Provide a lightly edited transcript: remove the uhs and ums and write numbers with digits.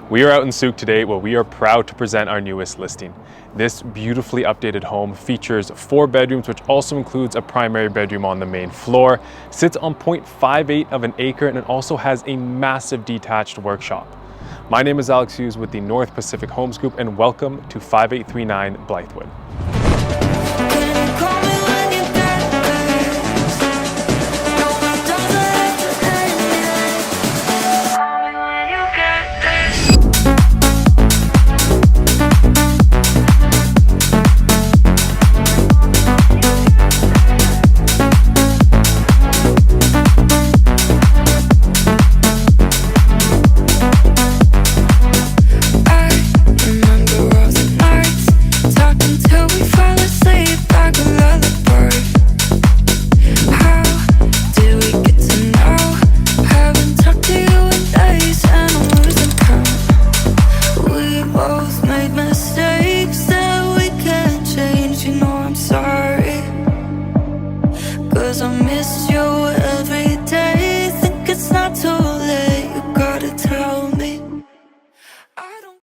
We are out in Sooke today where we are proud to present our newest listing. This beautifully updated home features 4 bedrooms, which also includes a primary bedroom on the main floor, sits on 0.58 of an acre, and it also has a massive detached workshop. My name is Alex Hughes with the North Pacific Homes Group, and welcome to 5839 Blythwood. I miss you every